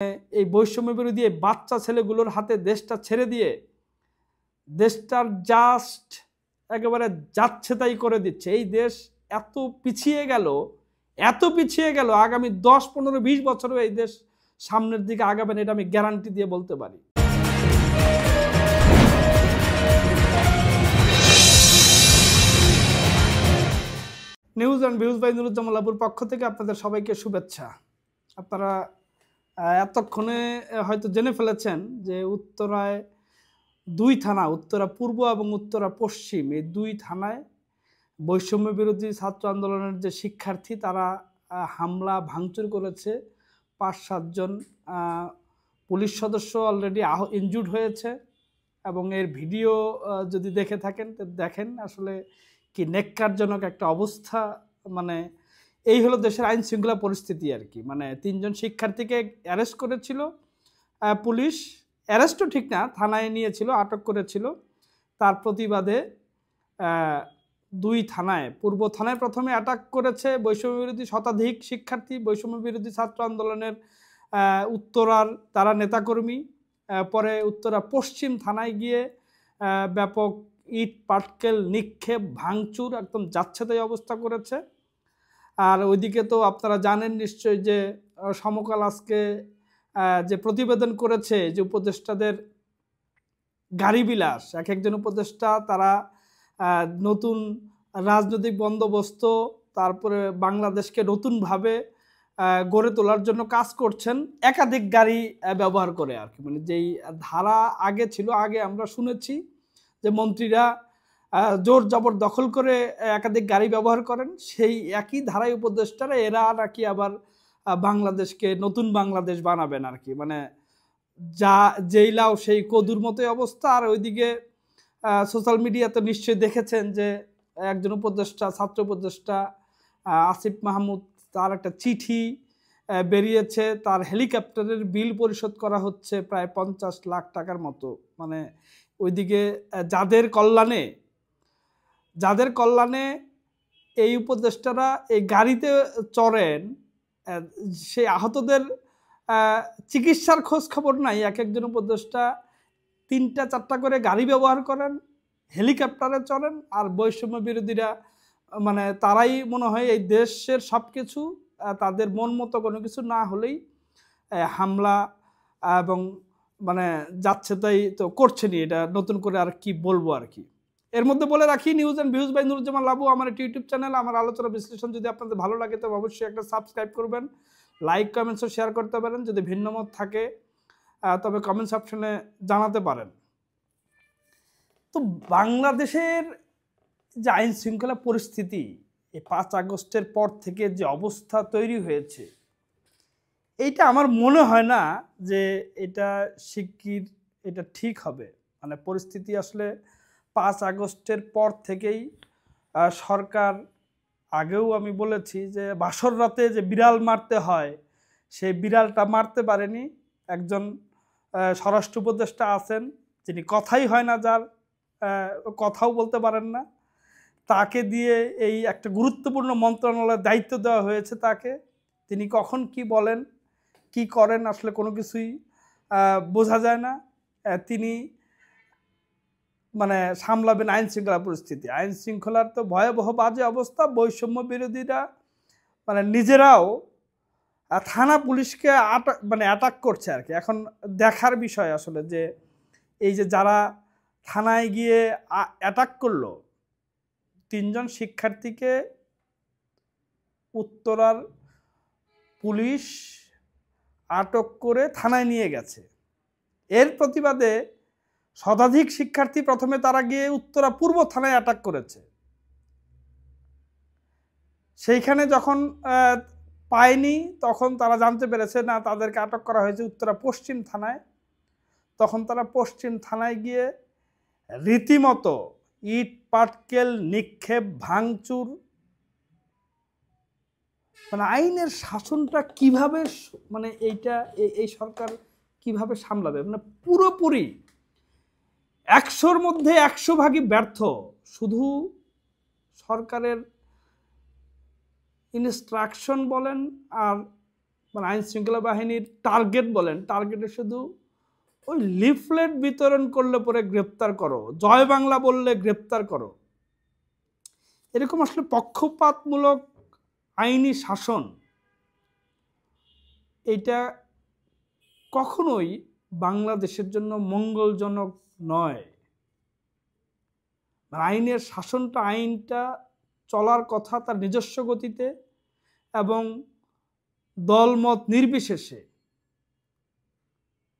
এই বৈষম্য বিরোধী বাচ্চা ছেলেগুলোর হাতে দেশটা ছেড়ে দিয়ে দেশটার জাস্ট একেবারে যাচ্ছে তাই করে দিচ্ছে। এই দেশ এত পিছিয়ে গেল, আগামী 10, 15, 20 বছরও এই দেশ সামনের দিকে আগাবেন, এটা আমি গ্যারান্টি দিয়ে বলতে পারি। News and views by Nuruzzaman লাবুর পক্ষ থেকে আপনাদের সবাইকে শুভেচ্ছা। আপনারা এতক্ষণে হয়তো জেনে ফেলেছেন যে উত্তরায় 2 থানা, উত্তরা পূর্ব এবং উত্তরা পশ্চিম, এই 2 থানায় বৈষম্য বিরোধী ছাত্র আন্দোলনের যে শিক্ষার্থী তারা হামলা ভাঙচুর করেছে। 5-7 জন পুলিশ সদস্য অলরেডি ইনজুর্ড হয়েছে এবং এর ভিডিও যদি দেখে থাকেন তো দেখেন আসলে কি নেক্কারজনক একটা অবস্থা। মানে এই হলো দেশের আইন শৃঙ্খলা পরিস্থিতি আর কি। মানে 3 জন শিক্ষার্থীকে অ্যারেস্ট করেছিল পুলিশ, অ্যারেস্টও ঠিক না, থানায় নিয়েছিল, আটক করেছিল। তার প্রতিবাদে 2 থানায়, পূর্ব থানায় প্রথমে অ্যাটাক করেছে বৈষম্য বিরোধী শতাধিক শিক্ষার্থী, বৈষম্য বিরোধী ছাত্র আন্দোলনের উত্তরার তারা নেতাকর্মী। পরে উত্তরা পশ্চিম থানায় গিয়ে ব্যাপক ইট পাটকেল নিক্ষেপ ভাঙচুর একদম যাচ্ছেতাই অবস্থা করেছে। আর ওইদিকে তো আপনারা জানেন নিশ্চয়ই যে সমকাল আজকে যে প্রতিবেদন করেছে যে উপদেষ্টাদের গাড়ি বিলাস, এক একজন উপদেষ্টা তারা নতুন রাজনৈতিক বন্দোবস্ত, তারপরে বাংলাদেশকে নতুনভাবে গড়ে তোলার জন্য কাজ করছেন একাধিক গাড়ি ব্যবহার করে আর কি। মানে যেই ধারা আগে ছিল, আগে আমরা শুনেছি যে মন্ত্রীরা জোর জবর দখল করে একাধিক গাড়ি ব্যবহার করেন, সেই একই ধারায় উপদেষ্টারা এরা নাকি আবার বাংলাদেশকে নতুন বাংলাদেশ বানাবেন আর কি। মানে যা যেই লাও সেই কদুর মতোই অবস্থা। আর ওইদিকে সোশ্যাল মিডিয়াতে নিশ্চয়ই দেখেছেন যে একজন উপদেষ্টা, ছাত্র উপদেষ্টা আসিফ মাহমুদ, তার একটা চিঠি বেরিয়েছে, তার হেলিকপ্টারের বিল পরিশোধ করা হচ্ছে প্রায় 50 লাখ টাকার মতো। মানে ওইদিকে যাদের কল্যাণে এই উপদেষ্টারা এই গাড়িতে চড়েন, সেই আহতদের চিকিৎসার খোঁজ খবর নাই। এক একজন উপদেষ্টা 3টা-4টা করে গাড়ি ব্যবহার করেন, হেলিকপ্টারে চড়েন। আর বৈষম্য বিরোধীরা মানে তারাই মনে হয় এই দেশের সব কিছু, তাদের মন মতো কোনো কিছু না হলেই হামলা এবং মানে যাচ্ছে তাই তো করছেনি। এটা নতুন করে আর কি বলবো আর কি। এর মধ্যে বলে রাখি, news and views by Nuruzzaman Labu আমার একটি ইউটিউব চ্যানেল। আমার আলোচনা বিশ্লেষণ যদি আপনাদের ভালো লাগে তবে অবশ্যই একটা সাবস্ক্রাইব করবেন, লাইক কমেন্টসও শেয়ার করতে পারেন। যদি ভিন্ন মত থাকে তবে কমেন্টস অপশনে জানাতে পারেন। তো বাংলাদেশের যে আইন শৃঙ্খলা পরিস্থিতি, এই 5 আগস্টের পর থেকে যে অবস্থা তৈরি হয়েছে, এইটা আমার মনে হয় না যে এটা শিগগির এটা ঠিক হবে। মানে পরিস্থিতি আসলে 5 আগস্টের পর থেকেই সরকার, আগেও আমি বলেছি যে বাসর রাতে যে বিড়াল মারতে হয় সেই বিড়ালটা মারতে পারেনি। একজন স্বরাষ্ট্র উপদেষ্টা আছেন যিনি কথাই হয় না, যার কথাও বলতে পারেন না, তাকে দিয়ে এই একটা গুরুত্বপূর্ণ মন্ত্রণালয়ের দায়িত্ব দেওয়া হয়েছে তাকে। তিনি কখন কি বলেন কি করেন আসলে কোনো কিছুই বোঝা যায় না। তিনি মানে সামলাবেন আইন শৃঙ্খলা পরিস্থিতি। আইন শৃঙ্খলার তো ভয়াবহ বাজে অবস্থা। বৈষম্য বিরোধীরা মানে নিজেরাও থানা পুলিশকে অ্যাটাক করছে আর কি। এখন দেখার বিষয় আসলে যে এই যে যারা থানায় গিয়ে অ্যাটাক করলো, 3 জন শিক্ষার্থীকে উত্তরার পুলিশ আটক করে থানায় নিয়ে গেছে। এর প্রতিবাদে শতাধিক শিক্ষার্থী প্রথমে তারা গিয়ে উত্তরা পূর্ব থানায় অ্যাটাক করেছে। সেইখানে যখন পায়নি তখন তারা জানতে পেরেছে না, তাদেরকে আটক করা হয়েছে উত্তরা পশ্চিম থানায়। তখন তারা পশ্চিম থানায় গিয়ে রীতিমতো ইট পাটকেল নিক্ষেপ ভাঙচুর, মানে আইনের শাসনটা কিভাবে মানে এই সরকার কিভাবে সামলাবে, মানে পুরোপুরি 100-র মধ্যে 100 ভাগই ব্যর্থ। শুধু সরকারের ইনস্ট্রাকশন বলেন আর মানে আইন শৃঙ্খলা বাহিনীর টার্গেট বলেন, টার্গেটে শুধু ওই লিফলেট বিতরণ করলে পরে গ্রেপ্তার করো, জয় বাংলা বললে গ্রেপ্তার করো, এরকম আসলে পক্ষপাতমূলক আইনি শাসন এটা কখনোই বাংলাদেশের জন্য মঙ্গলজনক নয়। আইনের শাসনটা, আইনটা চলার কথা তার নিজস্ব গতিতে এবং দলমত নির্বিশেষে।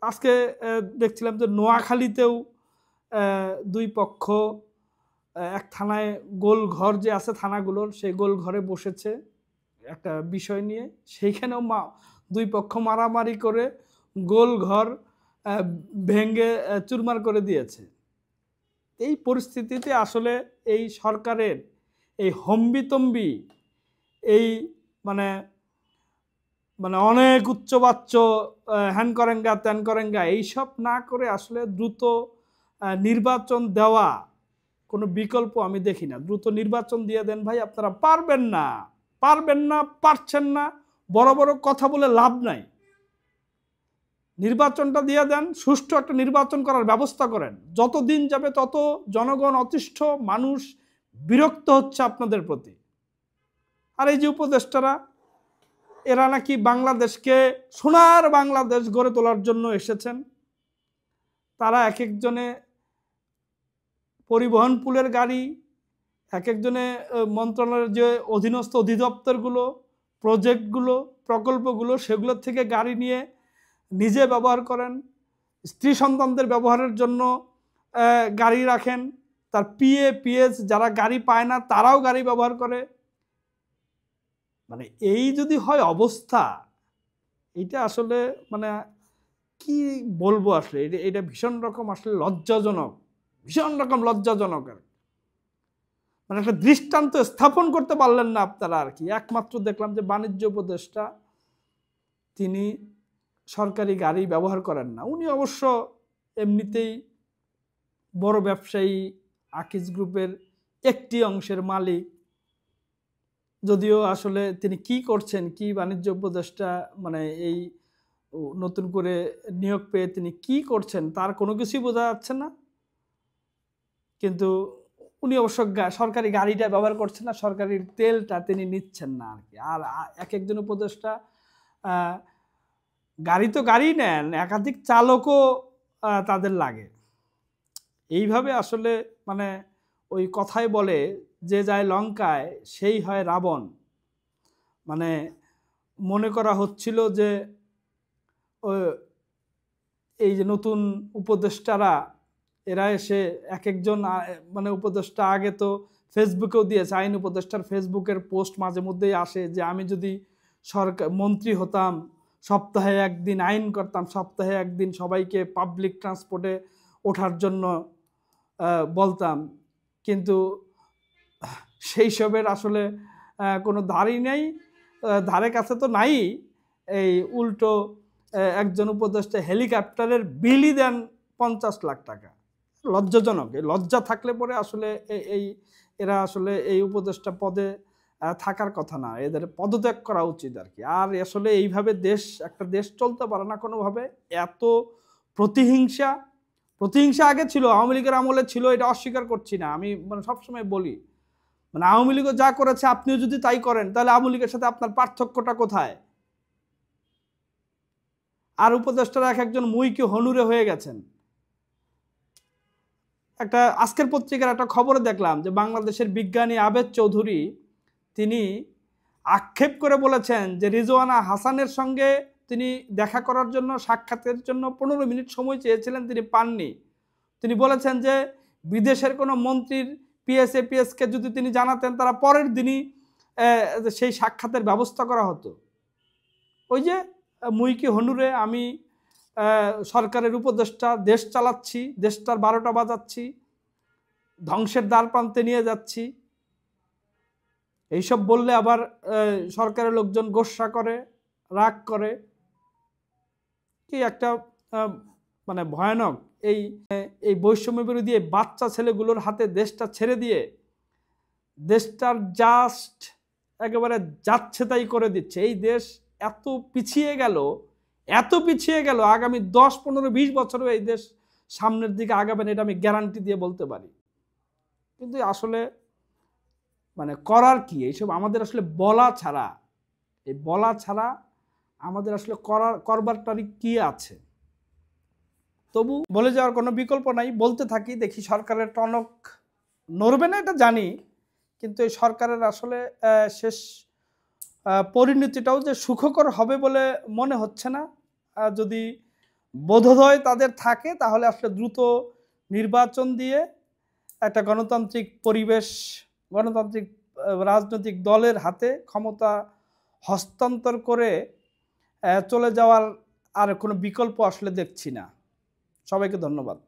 আজকে দেখছিলাম যে নোয়াখালীতেও দুই পক্ষ এক থানায় গোল ঘর যে আছে থানাগুলোর, সেই গোল ঘরে বসেছে একটা বিষয় নিয়ে, সেইখানেও দুই পক্ষ মারামারি করে গোল ঘর ভেঙে চুরমার করে দিয়েছে। এই পরিস্থিতিতে আসলে এই সরকারের এই হম্বিতম্বি, এই মানে মানে অনেক উচ্চবাচ্য হ্যান করেঙ্গা ত্যান করেঙ্গা এইসব না করে আসলে দ্রুত নির্বাচন দেওয়া কোনো বিকল্প আমি দেখি না। দ্রুত নির্বাচন দিয়ে দেন ভাই, আপনারা পারবেন না, পারছেন না, বড় বড় কথা বলে লাভ নাই। নির্বাচনটা দিয়ে দেন, সুষ্ঠু একটা নির্বাচন করার ব্যবস্থা করেন। যত দিন যাবে তত জনগণ অতিষ্ঠ, মানুষ বিরক্ত হচ্ছে আপনাদের প্রতি। আর এই যে উপদেষ্টারা, এরা নাকি বাংলাদেশকে সোনার বাংলাদেশ গড়ে তোলার জন্য এসেছেন। তারা এক একজনে পরিবহন পুলের গাড়ি, এক একজনে মন্ত্রণালয়ের যে অধীনস্থ অধিদপ্তরগুলো, প্রজেক্টগুলো, প্রকল্পগুলো, সেগুলোর থেকে গাড়ি নিয়ে নিজে ব্যবহার করেন, স্ত্রী সন্তানদের ব্যবহারের জন্য গাড়ি রাখেন, তার পিএস যারা গাড়ি পায় না তারাও গাড়ি ব্যবহার করে। মানে এই যদি হয় অবস্থা, এটা আসলে মানে কি বলবো আসলে, এটা ভীষণ রকম আসলে লজ্জাজনক, ভীষণ রকম লজ্জাজনক। আর মানে একটা দৃষ্টান্ত স্থাপন করতে পারলেন না আপনারা আর কি। একমাত্র দেখলাম যে বাণিজ্য উপদেষ্টা তিনি সরকারি গাড়ি ব্যবহার করেন না। উনি অবশ্য এমনিতেই বড় ব্যবসায়ী, আকিজ গ্রুপের একটি অংশের মালিক, যদিও আসলে তিনি কি করছেন, কি বাণিজ্য উপদেষ্টা মানে এই নতুন করে নিয়োগ পেয়ে তিনি কি করছেন তার কোনো কিছুই বোঝা যাচ্ছে না। কিন্তু উনি অবশ্য সরকারি গাড়িটা ব্যবহার করছেন না, সরকারি তেলটা তিনি নিচ্ছেন না আর কি। আর এক একজন উপদেষ্টা গাড়ি তো গাড়ি নেন, একাধিক চালকও তাদের লাগে। এইভাবে আসলে মানে ওই কথায় বলে যে যায় লঙ্কায় সেই হয় রাবণ। মানে মনে করা হচ্ছিল যে এই যে নতুন উপদেষ্টারা, এরা এসে এক একজন মানে উপদেষ্টা আগে তো ফেসবুকেও দিয়েছে, আইন উপদেষ্টার ফেসবুকের পোস্ট মাঝে মধ্যেই আসে যে আমি যদি সরকার মন্ত্রী হতাম, সপ্তাহে একদিন আইন করতাম, সপ্তাহে একদিন সবাইকে পাবলিক ট্রান্সপোর্টে ওঠার জন্য বলতাম। কিন্তু সেই সবের আসলে কোনো ধারই নেই, ধারে কাছে তো নাই। এই উল্টো একজন উপদেষ্টা হেলিকপ্টারের বিলই দেন 50 লাখ টাকা। লজ্জাজনক। এই লজ্জা থাকলে পরে আসলে এরা আসলে এই উপদেষ্টা পদে থাকার কথা না, এদের পদত্যাগ করা উচিত আর কি। আর আসলে এইভাবে একটা দেশ চলতে পারে না কোনোভাবে। এত প্রতিহিংসা আগে ছিল, আওয়ামী লীগের আমলে ছিল, এটা অস্বীকার করছি না আমি, মানে সবসময় বলি মানে আওয়ামী লীগও যা করেছে আপনিও যদি তাই করেন তাহলে আওয়ামী লীগের সাথে আপনার পার্থক্যটা কোথায়? আর উপদেষ্টারা এক একজন মুইকে হনুরে হয়ে গেছেন। একটা আজকের পত্রিকার একটা খবরে দেখলাম যে বাংলাদেশের বিজ্ঞানী আবেদ চৌধুরী তিনি আক্ষেপ করে বলেছেন যে রিজওয়ানা হাসানের সঙ্গে তিনি দেখা করার জন্য, সাক্ষাতের জন্য 15 মিনিট সময় চেয়েছিলেন, তিনি পাননি। তিনি বলেছেন যে বিদেশের কোনো মন্ত্রীর পিএসকে যদি তিনি জানাতেন, তারা পরের দিনই সেই সাক্ষাতের ব্যবস্থা করা হতো। ওই যে মুইকি হনুরে আমি সরকারের উপদেষ্টা, দেশ চালাচ্ছি, দেশটার 12টা বাজাচ্ছি, ধ্বংসের দ্বার প্রান্তে নিয়ে যাচ্ছি, এইসব বললে আবার সরকারের লোকজন গোস্বা করে, রাগ করে। কি একটা মানে ভয়ানক এই বৈষম্য বিরোধী বাচ্চা ছেলেগুলোর হাতে দেশটা ছেড়ে দিয়ে দেশটার জাস্ট একেবারে যাচ্ছে তাই করে দিচ্ছে। এই দেশ এত পিছিয়ে গেল, এত পিছিয়ে গেল, আগামী 10, 15, 20 বছরও এই দেশ সামনের দিকে আগাবেন, এটা আমি গ্যারান্টি দিয়ে বলতে পারি। কিন্তু আসলে মানে করার কি, এইসব আমাদের আসলে বলা ছাড়া, এই বলা ছাড়া আমাদের আসলে করবারটারই কি আছে। তবু বলে যাওয়ার কোনো বিকল্প নাই, বলতে থাকি, দেখি সরকারের টনক নড়বে না এটা জানি, কিন্তু এই সরকারের আসলে শেষ পরিণতিটাও যে সুখকর হবে বলে মনে হচ্ছে না। যদি বোধোদয় তাদের থাকে তাহলে আসলে দ্রুত নির্বাচন দিয়ে একটা গণতান্ত্রিক পরিবেশ, গণতান্ত্রিক রাজনৈতিক দলের হাতে ক্ষমতা হস্তান্তর করে চলে যাওয়ার আর কোনো বিকল্প আসলে দেখছি না। সবাইকে ধন্যবাদ।